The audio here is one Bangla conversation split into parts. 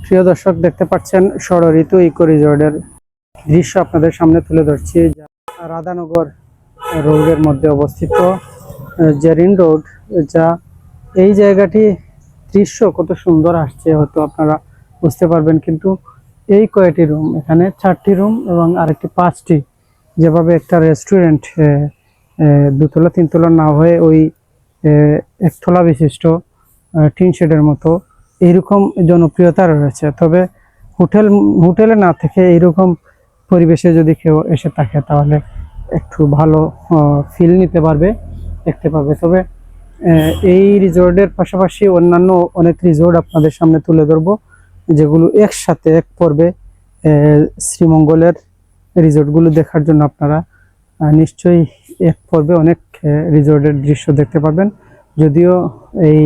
প্রিয় দর্শক, দেখতে পাচ্ছেন ষড়ঋতু ইকো রিসোর্টের দৃশ্য আপনাদের সামনে তুলে ধরছি, যা রাধানগর রোডের মধ্যে অবস্থিত। জেরিন রোড, যা এই জায়গাটি দৃশ্য কত সুন্দর আসছে হয়তো আপনারা বুঝতে পারবেন, কিন্তু এই কয়টি রুম, এখানে 4টি রুম এবং আরেকটি 5টি, যেভাবে একটা রেস্টুরেন্ট দুতলা তিনতলা না হয়ে ওই একতলা বিশিষ্ট টিন শেডের মতো এইরকম জনপ্রিয়তা রয়েছে। তবে হোটেলে না থেকে এইরকম পরিবেশে যদি কেউ এসে থাকে তাহলে একটু ভালো ফিল নিতে পারবে, দেখতে পাবে। তবে এই রিসোর্টের পাশাপাশি অন্যান্য অনেক রিসোর্ট আপনাদের সামনে তুলে ধরবো, যেগুলো একসাথে এক পর্বে শ্রীমঙ্গলের রিসোর্টগুলো দেখার জন্য আপনারা নিশ্চয়ই এক পর্বে অনেক রিসোর্টের দৃশ্য দেখতে পাবেন। যদিও এই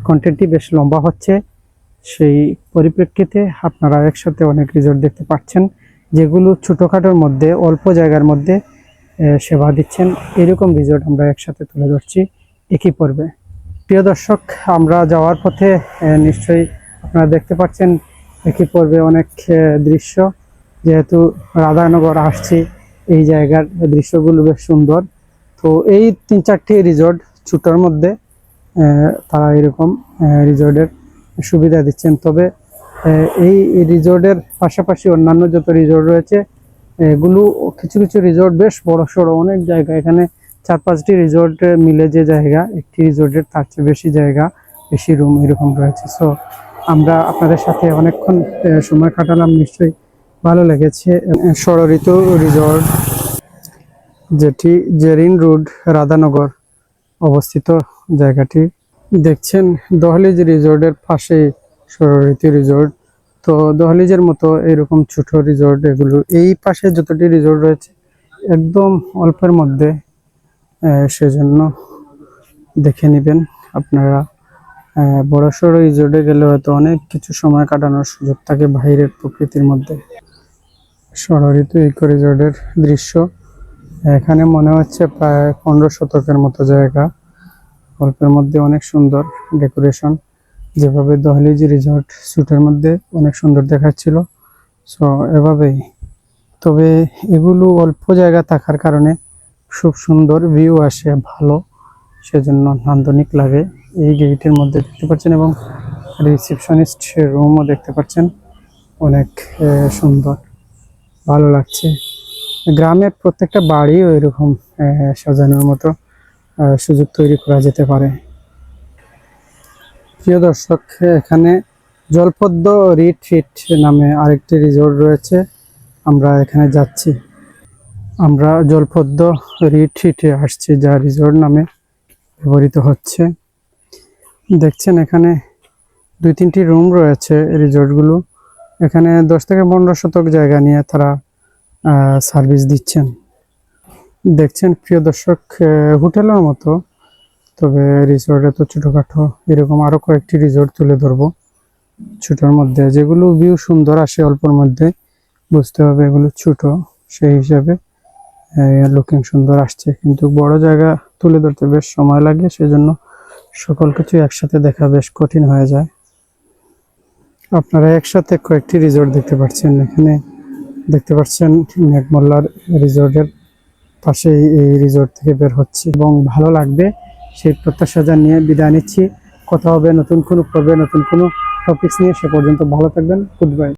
কন্টেন্টটি বেশ লম্বা হচ্ছে, সেই পরিপ্রেক্ষিতে আপনারা একসাথে অনেক রিসোর্ট দেখতে পাচ্ছেন, যেগুলো ছোটোখাটোর মধ্যে অল্প জায়গার মধ্যে সেবা দিচ্ছেন। এরকম রিসোর্ট আমরা একসাথে তুলে ধরছি একই পর্বে। প্রিয় দর্শক, আমরা যাওয়ার পথে নিশ্চয়ই আপনারা দেখতে পাচ্ছেন একই পর্বে অনেক দৃশ্য। যেহেতু রাধানগর আসছি, এই জায়গার দৃশ্যগুলো বেশ সুন্দর। তো এই 3-4টি রিসোর্ট ছোটোর মধ্যে তারা এরকম রিসোর্টের সুবিধা দিচ্ছেন। তবে এই রিসোর্টের পাশাপাশি অন্যান্য যত রিসোর্ট রয়েছে, এগুলো কিছু কিছু রিসোর্ট বেশ বড় সড়ো অনেক জায়গা। এখানে 4-5টি রিসোর্ট মিলে যে জায়গা, একটি রিসোর্টের তার চেয়ে বেশি জায়গা, বেশি রুম এরকম রয়েছে। সো আমরা আপনাদের সাথে অনেকক্ষণ সময় কাটালাম, নিশ্চয়ই ভালো লেগেছে। ষড়ঋতু রিসোর্ট, যেটি জেরিন রোড, রাধানগর অবস্থিত জায়গাটি দেখছেন, দহলিজ রিসোর্টের পাশেই ষড়ঋতু রিসোর্ট। তো দহলিজের মতো এরকম ছোট রিসোর্ট এগুলো এই পাশে যতটি রিসোর্ট রয়েছে একদম অল্পের মধ্যে, সেজন্য দেখে নেবেন আপনারা। বড় সড়ো রিসোর্টে গেলে হয়তো অনেক কিছু সময় কাটানোর সুযোগ থাকে বাইরের প্রকৃতির মধ্যে। ষড়ঋতু ইকো রিসোর্টের দৃশ্য এখানে মনে হচ্ছে প্রায় 15 শতকের মতো জায়গা, অল্পের মধ্যে অনেক সুন্দর ডেকোরেশন, যেভাবে দহলিজ রিসোর্ট স্যুটের মধ্যে অনেক সুন্দর দেখাচ্ছিল। সো এভাবেই, তবে এগুলো অল্প জায়গা থাকার কারণে খুব সুন্দর ভিউ আসে, ভালো, সেজন্য নান্দনিক লাগে। এই গেটের মধ্যে দেখতে পাচ্ছেন এবং রিসেপশনিস্ট রুমও দেখতে পাচ্ছেন, অনেক সুন্দর, ভালো লাগছে। গ্রামের প্রত্যেকটা বাড়িও এরকম সাজানোর মতো সুযোগ তৈরি করা যেতে পারে। প্রিয় দর্শক, এখানে জলপদ্ম রিট্রিট নামে আরেকটি রিসোর্ট রয়েছে, আমরা এখানে যাচ্ছি। আমরা জলপদ্ম রিট্রিটে আসছি, যা রিসোর্ট নামে ব্যবহৃত হচ্ছে। দেখছেন এখানে 2-3টি রুম রয়েছে রিসোর্টগুলো। এখানে 10 থেকে 15 শতক জায়গা নিয়ে তারা সার্ভিস দিচ্ছেন। দেখছেন প্রিয় দর্শক, হোটেলের মতো, তবে রিসোর্টে তো ছোটোখাটো এরকম আরও কয়েকটি রিসোর্ট তুলে ধরবো ছোটোর মধ্যে, যেগুলো ভিউ সুন্দর আসে অল্পর মধ্যে। বুঝতে হবে এগুলো ছোট, সেই হিসাবে লুকিং সুন্দর আসছে, কিন্তু বড় জায়গা তুলে ধরতে বেশ সময় লাগে, সেজন্য সকল কিছু একসাথে দেখা বেশ কঠিন হয়ে যায়। আপনারা একসাথে কয়েকটি রিসোর্ট দেখতে পাচ্ছেন। এখানে দেখতে পাচ্ছেন মেঘমল্লার রিসোর্টের পাশেই এই রিসোর্ট থেকে বের হচ্ছে এবং ভালো লাগবে সেই প্রত্যাশা জানিয়ে বিদায় নিচ্ছি। কথা হবে নতুন কোনো পর্বে, নতুন কোনো টপিকস নিয়ে। সে পর্যন্ত ভালো থাকবেন। Good bye.